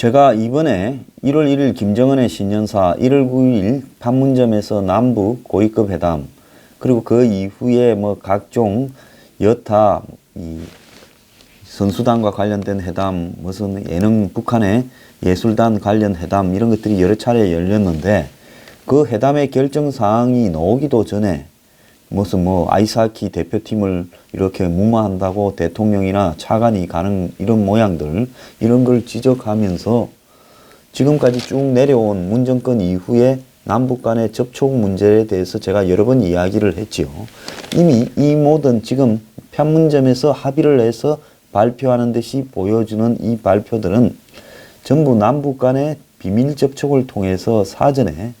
제가 이번에 1월 1일 김정은의 신년사, 1월 9일 판문점에서 남북 고위급 회담, 그리고 그 이후에 뭐 각종 여타 이 선수단과 관련된 회담, 무슨 예능 북한의 예술단 관련 회담 이런 것들이 여러 차례 열렸는데, 그 회담의 결정 사항이 나오기도 전에 무슨 뭐 아이스하키 대표팀을 이렇게 무마한다고 대통령이나 차관이 가는 이런 모양들, 이런 걸 지적하면서 지금까지 쭉 내려온 문 정권 이후에 남북 간의 접촉 문제에 대해서 제가 여러 번 이야기를 했지요. 이미 이 모든 지금 판문점에서 합의를 해서 발표하는 듯이 보여주는 이 발표들은 전부 남북 간의 비밀 접촉을 통해서 사전에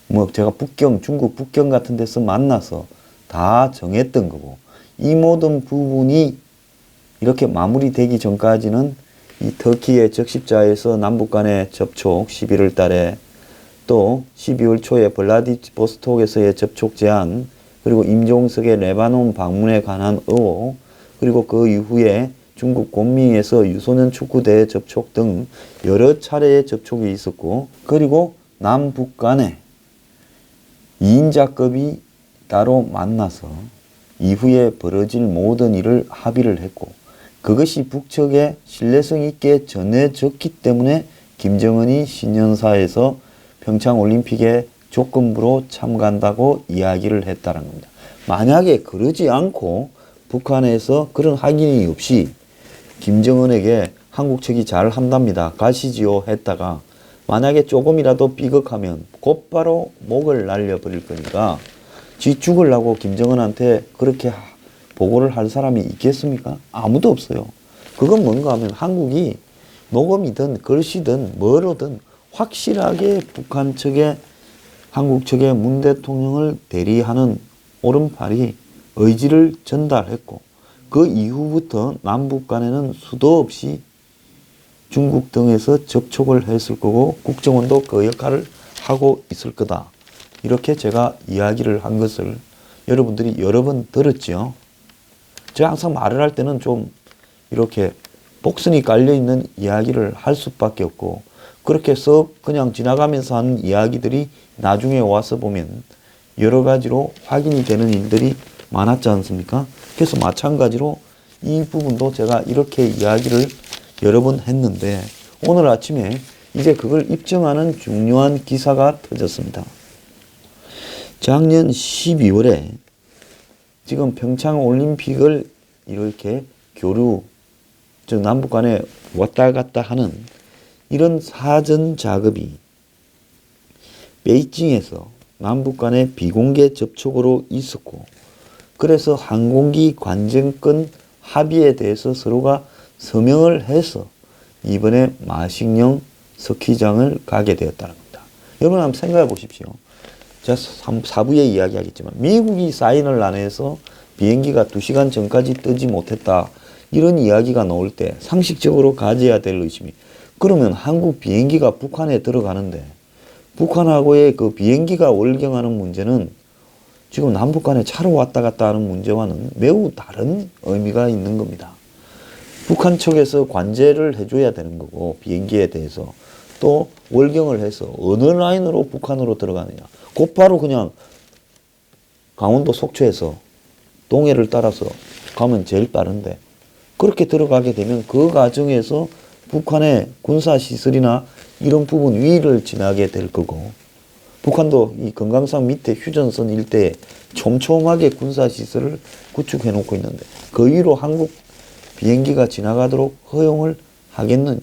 뭐 제가 북경, 중국 북경 같은 데서 만나서 다 정했던 거고, 이 모든 부분이 이렇게 마무리되기 전까지는 이 터키의 적십자에서 남북 간의 접촉 11월 달에, 또 12월 초에 블라디보스톡에서의 접촉 제한, 그리고 임종석의 레바논 방문에 관한 의혹, 그리고 그 이후에 중국 곤밍에서 유소년 축구대회 접촉 등 여러 차례의 접촉이 있었고, 그리고 남북 간에 2인자급이 따로 만나서 이후에 벌어질 모든 일을 합의를 했고, 그것이 북측에 신뢰성 있게 전해졌기 때문에 김정은이 신년사에서 평창올림픽에 조건부로 참가한다고 이야기를 했다는 겁니다. 만약에 그러지 않고 북한에서 그런 확인이 없이 김정은에게 한국 측이 잘 한답니다, 가시지요 했다가 만약에 조금이라도 삐걱하면 곧바로 목을 날려버릴 거니까 지 죽으려고 김정은한테 그렇게 보고를 할 사람이 있겠습니까? 아무도 없어요. 그건 뭔가 하면 한국이 녹음이든 글씨든 뭐로든 확실하게 북한 측에, 한국 측에 문 대통령을 대리하는 오른팔이 의지를 전달했고, 그 이후부터 남북 간에는 수도 없이 중국 등에서 접촉을 했을 거고 국정원도 그 역할을 하고 있을 거다. 이렇게 제가 이야기를 한 것을 여러분들이 여러 번 들었죠. 제가 항상 말을 할 때는 좀 이렇게 복선이 깔려있는 이야기를 할 수밖에 없고, 그렇게 썩 그냥 지나가면서 하는 이야기들이 나중에 와서 보면 여러 가지로 확인이 되는 일들이 많았지 않습니까? 그래서 마찬가지로 이 부분도 제가 이렇게 이야기를 여러 번 했는데, 오늘 아침에 이제 그걸 입증하는 중요한 기사가 터졌습니다. 작년 12월에 지금 평창올림픽을 이렇게 교류, 즉 남북 간에 왔다 갔다 하는 이런 사전 작업이 베이징에서 남북 간의 비공개 접촉으로 있었고, 그래서 항공기 관전권 합의에 대해서 서로가 서명을 해서 이번에 마식령 스키장을 가게 되었다는 겁니다. 여러분 한번 생각해 보십시오. 제가 4부에 이야기하겠지만 미국이 사인을 안 해서 비행기가 2시간 전까지 뜨지 못했다, 이런 이야기가 나올 때 상식적으로 가져야 될 의심이, 그러면 한국 비행기가 북한에 들어가는데 북한하고의 그 비행기가 월경하는 문제는 지금 남북 간에 차로 왔다 갔다 하는 문제와는 매우 다른 의미가 있는 겁니다. 북한 측에서 관제를 해줘야 되는 거고, 비행기에 대해서 또 월경을 해서 어느 라인으로 북한으로 들어가느냐, 곧바로 그냥 강원도 속초에서 동해를 따라서 가면 제일 빠른데, 그렇게 들어가게 되면 그 과정에서 북한의 군사시설이나 이런 부분 위를 지나게 될 거고, 북한도 이 금강산 밑에 휴전선 일대에 촘촘하게 군사시설을 구축해 놓고 있는데 그 위로 한국 비행기가 지나가도록 허용을 하겠느냐.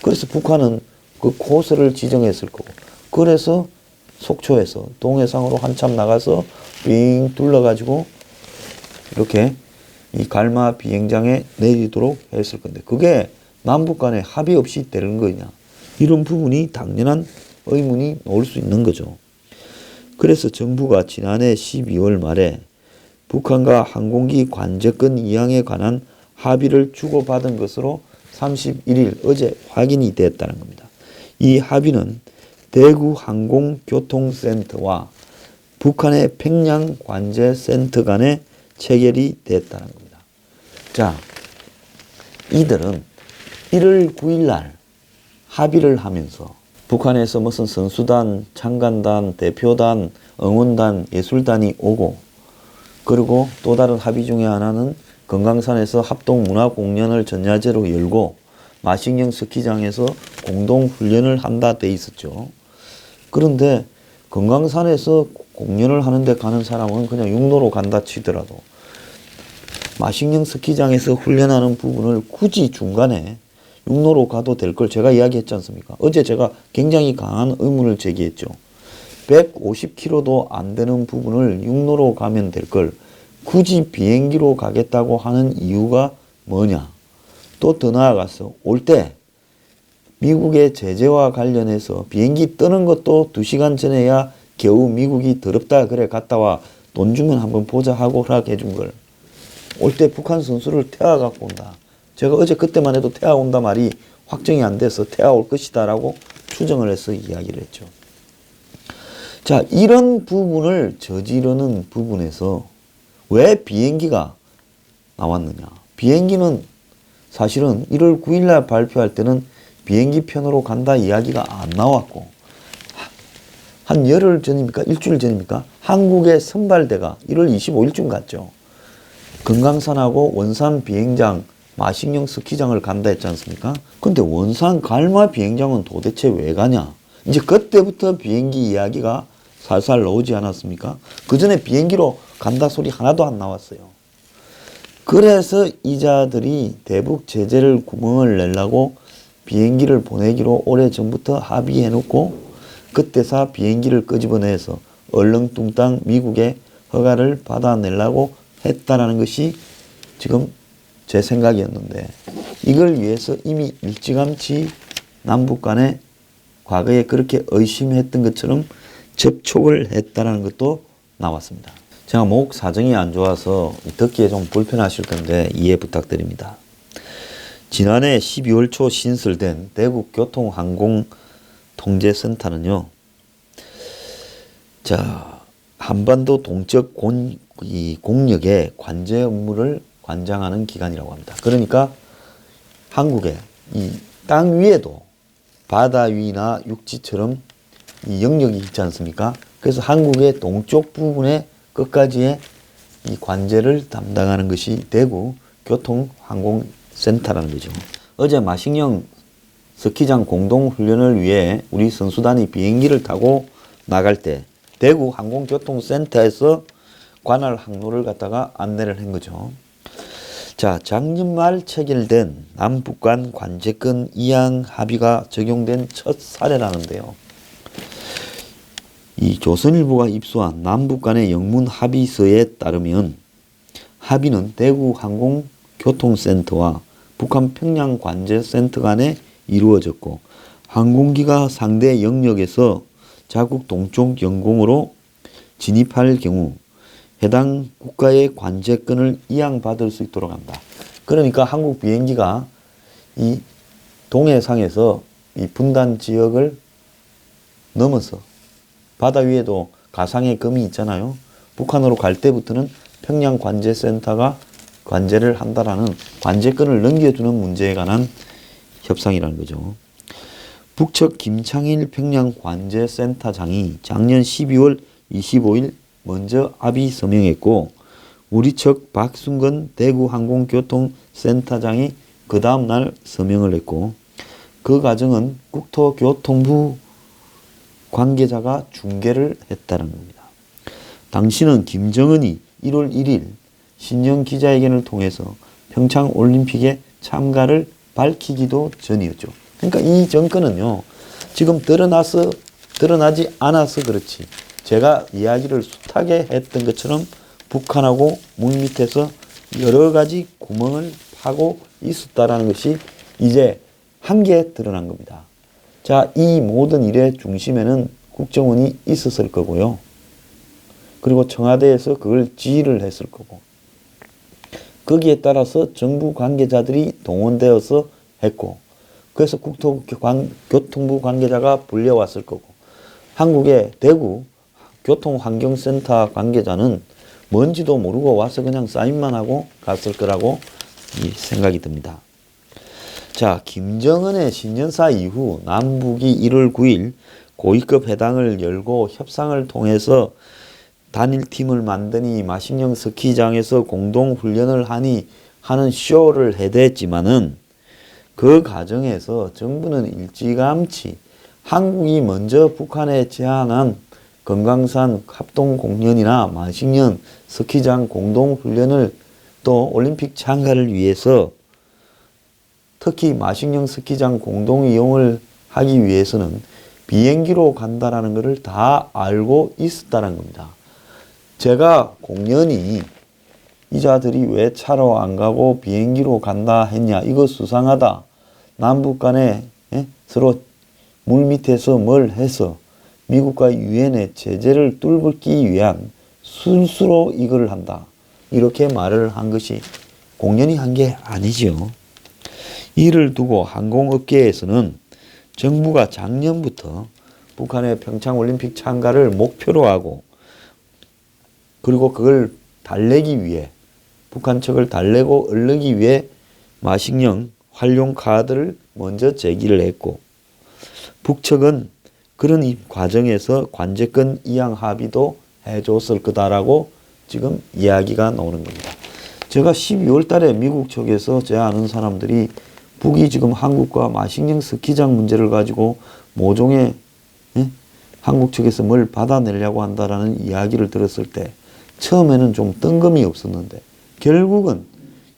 그래서 북한은 그 코스를 지정했을 거고, 그래서 속초에서 동해상으로 한참 나가서 빙 둘러가지고 이렇게 이 갈마 비행장에 내리도록 했을 건데, 그게 남북 간에 합의 없이 되는 거냐, 이런 부분이 당연한 의문이 올 수 있는 거죠. 그래서 정부가 지난해 12월 말에 북한과 항공기 관제권 이양에 관한 합의를 주고받은 것으로 31일 어제 확인이 됐다는 겁니다. 이 합의는 대구 항공교통센터와 북한의 평양관제센터 간에 체결이 됐다는 겁니다. 자, 이들은 1월 9일 날 합의를 하면서 북한에서 무슨 선수단, 창간단, 대표단, 응원단, 예술단이 오고, 그리고 또 다른 합의 중에 하나는 금강산에서 합동문화공연을 전야제로 열고 마식령 스키장에서 공동훈련을 한다 돼 있었죠. 그런데 금강산에서 공연을 하는데 가는 사람은 그냥 육로로 간다 치더라도 마식령 스키장에서 훈련하는 부분을 굳이 중간에 육로로 가도 될 걸 제가 이야기했지 않습니까? 어제 제가 굉장히 강한 의문을 제기했죠. 150km도 안 되는 부분을 육로로 가면 될 걸 굳이 비행기로 가겠다고 하는 이유가 뭐냐? 또 더 나아가서 올 때 미국의 제재와 관련해서 비행기 뜨는 것도 2시간 전에야 겨우 미국이 더럽다 그래 갔다 와 돈 주면 한번 보자 하고 허락해 준 걸 올 때 북한 선수를 태워 갖고 온다. 제가 어제 그때만 해도 태워 온다 말이 확정이 안 돼서 태워 올 것이다 라고 추정을 해서 이야기를 했죠. 자, 이런 부분을 저지르는 부분에서 왜 비행기가 나왔느냐. 비행기는 사실은 1월 9일날 발표할 때는 비행기 편으로 간다 이야기가 안 나왔고, 한 열흘 전입니까? 일주일 전입니까? 한국의 선발대가 1월 25일쯤 갔죠. 금강산하고 원산 비행장, 마식령 스키장을 간다 했지 않습니까? 근데 원산 갈마 비행장은 도대체 왜 가냐? 이제 그때부터 비행기 이야기가 살살 나오지 않았습니까? 그 전에 비행기로 간다 소리 하나도 안 나왔어요. 그래서 이자들이 대북 제재를 구멍을 내려고 비행기를 보내기로 오래전부터 합의해놓고 그때서 비행기를 끄집어내서 얼렁뚱땅 미국의 허가를 받아내려고 했다라는 것이 지금 제 생각이었는데, 이걸 위해서 이미 일찌감치 남북 간에 과거에 그렇게 의심했던 것처럼 접촉을 했다는 것도 나왔습니다. 제가 목 사정이 안 좋아서 듣기에 좀 불편하실 건데 이해 부탁드립니다. 지난해 12월 초 신설된 대국교통항공통제센터는요, 자, 한반도 동쪽 공역의 관제 업무를 관장하는 기관이라고 합니다. 그러니까 한국의 이 땅 위에도 바다 위나 육지처럼 이 영역이 있지 않습니까? 그래서 한국의 동쪽 부분의 끝까지의 이 관제를 담당하는 것이 대구 교통항공센터라는 거죠. 어제 마식령 스키장 공동훈련을 위해 우리 선수단이 비행기를 타고 나갈 때 대구 항공교통센터에서 관할 항로를 갖다가 안내를 한 거죠. 자, 작년 말 체결된 남북 간 관제권 이양 합의가 적용된 첫 사례라는데요. 이 조선일보가 입수한 남북 간의 영문 합의서에 따르면 합의는 대구 항공교통센터와 북한 평양 관제센터 간에 이루어졌고, 항공기가 상대 영역에서 자국 동쪽 영공으로 진입할 경우 해당 국가의 관제권을 이양받을 수 있도록 한다. 그러니까 한국 비행기가 이 동해상에서 이 분단 지역을 넘어서 바다 위에도 가상의 금이 있잖아요. 북한으로 갈 때부터는 평양 관제센터가 관제를 한다라는 관제권을 넘겨주는 문제에 관한 협상이라는 거죠. 북측 김창일 평양 관제센터장이 작년 12월 25일 먼저 합의 서명했고, 우리 측 박순건 대구 항공교통센터장이 그 다음 날 서명을 했고, 그 과정은 국토교통부 관계자가 중개를 했다는 겁니다. 당시는 김정은이 1월 1일 신년 기자회견을 통해서 평창올림픽에 참가를 밝히기도 전이었죠. 그러니까 이 정권은요, 지금 드러나지 않아서 그렇지, 제가 이야기를 숱하게 했던 것처럼 북한하고 물밑에서 여러 가지 구멍을 파고 있었다라는 것이 이제 한계 드러난 겁니다. 자, 이 모든 일의 중심에는 국정원이 있었을 거고요. 그리고 청와대에서 그걸 지휘를 했을 거고, 거기에 따라서 정부 관계자들이 동원되어서 했고, 그래서 국토교통부 관계자가 불려왔을 거고, 한국의 대구 교통환경센터 관계자는 뭔지도 모르고 와서 그냥 사인만 하고 갔을 거라고 생각이 듭니다. 자, 김정은의 신년사 이후 남북이 1월 9일 고위급 회담을 열고 협상을 통해서 단일팀을 만드니 마식령 스키장에서 공동훈련을 하니 하는 쇼를 해댔지만은 그 과정에서 정부는 일찌감치 한국이 먼저 북한에 제안한 금강산 합동공연이나 마식령 스키장 공동훈련을 또 올림픽 참가를 위해서 특히 마식령 스키장 공동 이용을 하기 위해서는 비행기로 간다라는 것을 다 알고 있었다는 겁니다. 제가 공연이 이자들이 왜 차로 안 가고 비행기로 간다 했냐, 이거 수상하다. 남북 간에 서로 물 밑에서 뭘 해서 미국과 유엔의 제재를 뚫기 위한 순수로 이걸 한다. 이렇게 말을 한 것이 공연이 한 게 아니죠. 이를 두고 항공업계에서는 정부가 작년부터 북한의 평창올림픽 참가를 목표로 하고 그리고 그걸 달래기 위해 북한 측을 달래고 얼르기 위해 마식령 활용 카드를 먼저 제기를 했고 북측은 그런 이 과정에서 관제권 이양 합의도 해줬을 거다라고 지금 이야기가 나오는 겁니다. 제가 12월 달에 미국 측에서 제 아는 사람들이 북이 지금 한국과 마식령 스키장 문제를 가지고 모종의 한국 측에서 뭘 받아내려고 한다라는 이야기를 들었을 때 처음에는 좀 뜬금이 없었는데 결국은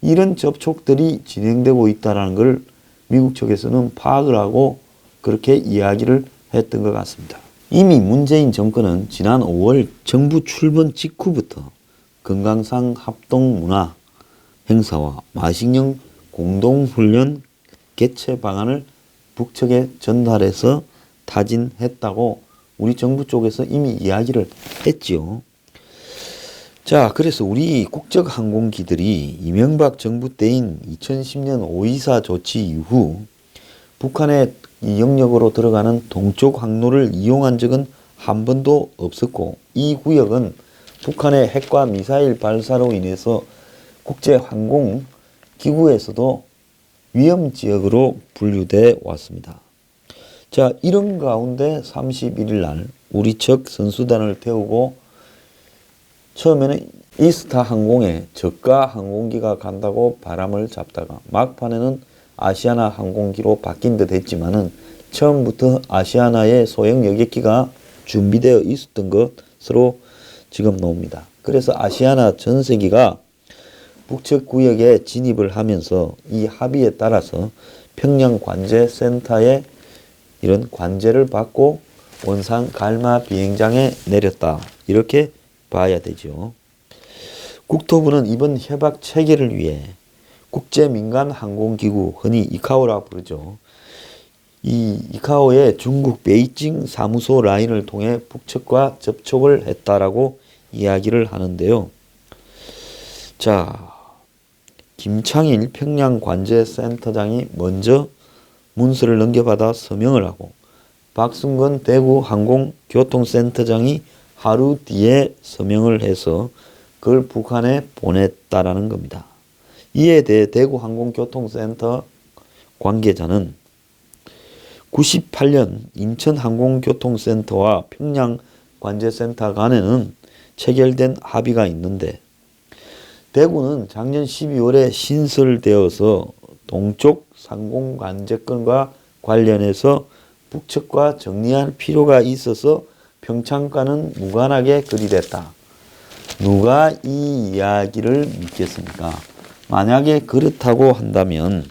이런 접촉들이 진행되고 있다는 걸 미국 측에서는 파악을 하고 그렇게 이야기를 했던 것 같습니다. 이미 문재인 정권은 지난 5월 정부 출범 직후부터 금강산 합동문화 행사와 마식령 공동훈련 개최 방안을 북측에 전달해서 타진했다고 우리 정부 쪽에서 이미 이야기를 했지요. 자, 그래서 우리 국적항공기들이 이명박 정부 때인 2010년 5.24 조치 이후 북한의 이 영역으로 들어가는 동쪽 항로를 이용한 적은 한 번도 없었고 이 구역은 북한의 핵과 미사일 발사로 인해서 국제항공기구에서도 위험지역으로 분류돼 왔습니다. 자, 이런 가운데 31일 날 우리 측 선수단을 태우고 처음에는 이스타 항공에 저가 항공기가 간다고 바람을 잡다가 막판에는 아시아나 항공기로 바뀐 듯 했지만은 처음부터 아시아나의 소형 여객기가 준비되어 있었던 것으로 지금 나옵니다. 그래서 아시아나 전세기가 북측 구역에 진입을 하면서 이 합의에 따라서 평양 관제센터에 이런 관제를 받고 원산 갈마 비행장에 내렸다. 이렇게 봐야 되죠. 국토부는 이번 협약 체결을 위해 국제민간항공기구 흔히 이카오라 부르죠. 이 이카오의 중국 베이징 사무소 라인을 통해 북측과 접촉을 했다라고 이야기를 하는데요. 자, 김창일 평양관제센터장이 먼저 문서를 넘겨받아 서명을 하고 박승건 대구 항공교통센터장이 하루 뒤에 서명을 해서 그걸 북한에 보냈다라는 겁니다. 이에 대해 대구 항공교통센터 관계자는 98년 인천항공교통센터와 평양관제센터 간에는 체결된 합의가 있는데 대구는 작년 12월에 신설되어서 동쪽 상공관제권과 관련해서 북측과 정리할 필요가 있어서 평창과는 무관하게 거래됐다. 누가 이 이야기를 믿겠습니까? 만약에 그렇다고 한다면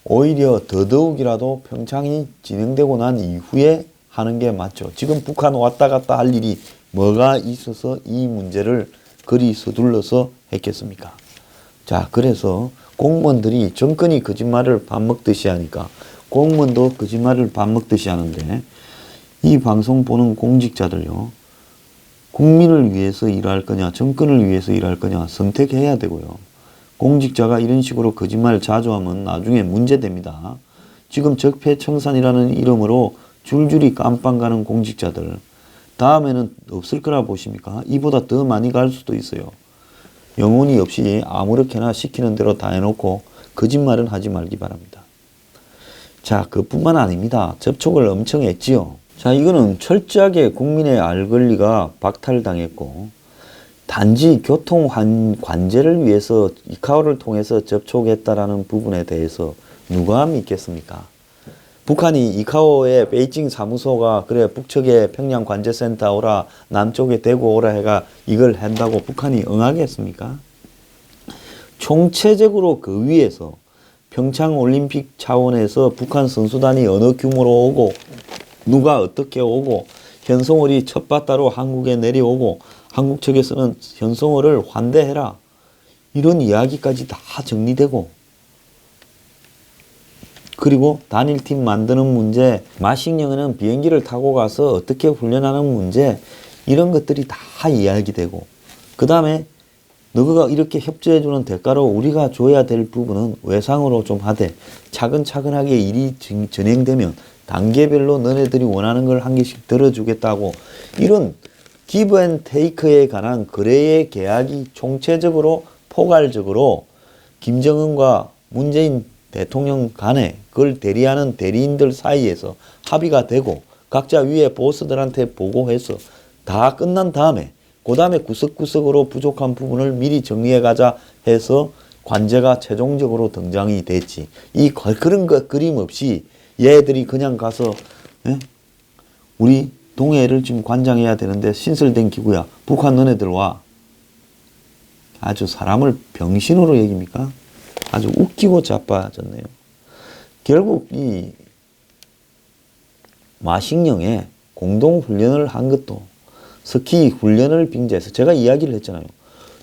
오히려 더더욱이라도 평창이 진행되고 난 이후에 하는 게 맞죠. 지금 북한 왔다 갔다 할 일이 뭐가 있어서 이 문제를 그리 서둘러서 했겠습니까? 자, 그래서 공무원들이 정권이 거짓말을 밥 먹듯이 하니까 공무원도 거짓말을 밥 먹듯이 하는데 이 방송 보는 공직자들요. 국민을 위해서 일할 거냐 정권을 위해서 일할 거냐 선택해야 되고요. 공직자가 이런 식으로 거짓말 자주 하면 나중에 문제됩니다. 지금 적폐청산이라는 이름으로 줄줄이 깜빵 가는 공직자들 다음에는 없을 거라 보십니까? 이보다 더 많이 갈 수도 있어요. 영혼이 없이 아무렇게나 시키는 대로 다 해놓고 거짓말은 하지 말기 바랍니다. 자, 그뿐만 아닙니다. 접촉을 엄청 했지요. 자, 이거는 철저하게 국민의 알 권리가 박탈당했고 단지 교통 관제를 위해서 이카오를 통해서 접촉했다라는 부분에 대해서 누가 믿겠습니까? 북한이 이카오의 베이징 사무소가 그래 북측에 평양 관제센터 오라 남쪽에 대구 오라 해가 이걸 한다고 북한이 응하겠습니까? 총체적으로 그 위에서 평창 올림픽 차원에서 북한 선수단이 어느 규모로 오고 누가 어떻게 오고 현송월이 첫 바다로 한국에 내려오고 한국 측에서는 현송월을 환대해라 이런 이야기까지 다 정리되고 그리고 단일팀 만드는 문제, 마식령에는 비행기를 타고 가서 어떻게 훈련하는 문제 이런 것들이 다 이야기되고 그 다음에 너가 이렇게 협조해주는 대가로 우리가 줘야 될 부분은 외상으로 좀 하되 차근차근하게 일이 진행되면 단계별로 너네들이 원하는 걸 한 개씩 들어주겠다고 이런 기브 앤 테이크에 관한 거래의 계약이 총체적으로 포괄적으로 김정은과 문재인 대통령 간에 그걸 대리하는 대리인들 사이에서 합의가 되고 각자 위에 보스들한테 보고해서 다 끝난 다음에 그 다음에 구석구석으로 부족한 부분을 미리 정리해 가자 해서 관제가 최종적으로 등장이 됐지. 그런 거 그림 없이 얘들이 그냥 가서 우리 동해를 지금 관장해야 되는데 신설된 기구야. 북한 너네들 와. 아주 사람을 병신으로 얘기입니까? 아주 웃기고 자빠졌네요. 결국 이 마식령에 공동훈련을 한 것도 스키 훈련을 빙자해서 제가 이야기를 했잖아요.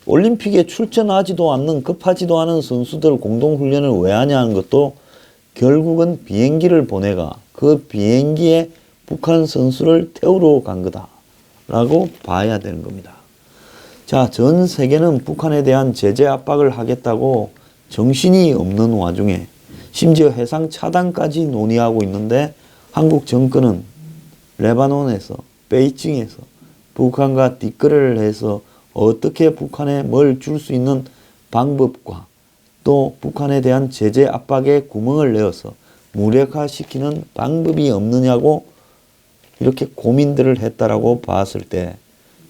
올림픽에 출전하지도 않는 급하지도 않은 선수들 공동훈련을 왜 하냐 하는 것도 결국은 비행기를 보내가 그 비행기에 북한 선수를 태우러 간 거다라고 봐야 되는 겁니다. 자, 전 세계는 북한에 대한 제재 압박을 하겠다고 정신이 없는 와중에 심지어 해상 차단까지 논의하고 있는데 한국 정권은 레바논에서 베이징에서 북한과 뒷거래를 해서 어떻게 북한에 뭘 줄 수 있는 방법과 또 북한에 대한 제재 압박에 구멍을 내어서 무력화시키는 방법이 없느냐고 이렇게 고민들을 했다라고 봤을 때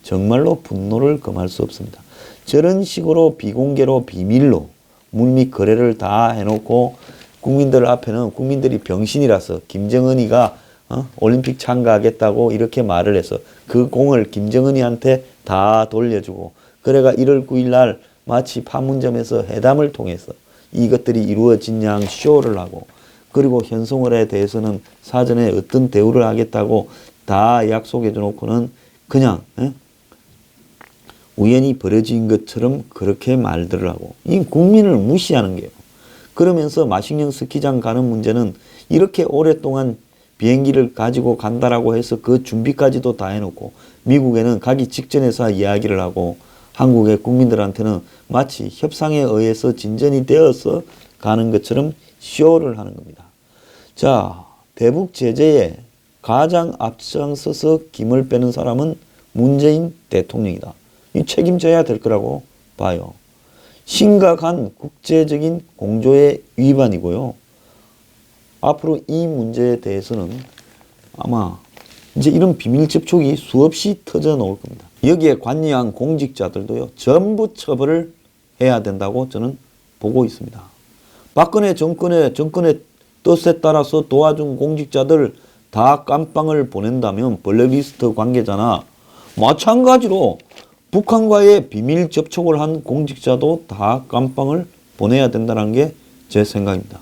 정말로 분노를 금할 수 없습니다. 저런 식으로 비공개로 비밀로 물밑 거래를 다 해놓고 국민들 앞에는 국민들이 병신이라서 김정은이가 올림픽 참가하겠다고 이렇게 말을 해서 그 공을 김정은이한테 다 돌려주고 그래가 1월 9일 날 마치 판문점에서 회담을 통해서 이것들이 이루어진 양 쇼를 하고 그리고 현송월에 대해서는 사전에 어떤 대우를 하겠다고 다 약속해 놓고는 그냥 우연히 벌어진 것처럼 그렇게 말들을 하고 이 국민을 무시하는 게요. 그러면서 마식령 스키장 가는 문제는 이렇게 오랫동안 비행기를 가지고 간다라고 해서 그 준비까지도 다 해놓고 미국에는 가기 직전에서 이야기를 하고 한국의 국민들한테는 마치 협상에 의해서 진전이 되어서 가는 것처럼 쇼를 하는 겁니다. 자, 대북 제재에 가장 앞장서서 김을 빼는 사람은 문재인 대통령이다. 이 책임져야 될 거라고 봐요. 심각한 국제적인 공조의 위반이고요. 앞으로 이 문제에 대해서는 아마 이제 이런 비밀 접촉이 수없이 터져 나올 겁니다. 여기에 관여한 공직자들도요, 전부 처벌을 해야 된다고 저는 보고 있습니다. 박근혜 정권의 뜻에 따라서 도와준 공직자들 다 깜빵을 보낸다면 블랙리스트 관계자나 마찬가지로 북한과의 비밀 접촉을 한 공직자도 다 깜빵을 보내야 된다는 게 제 생각입니다.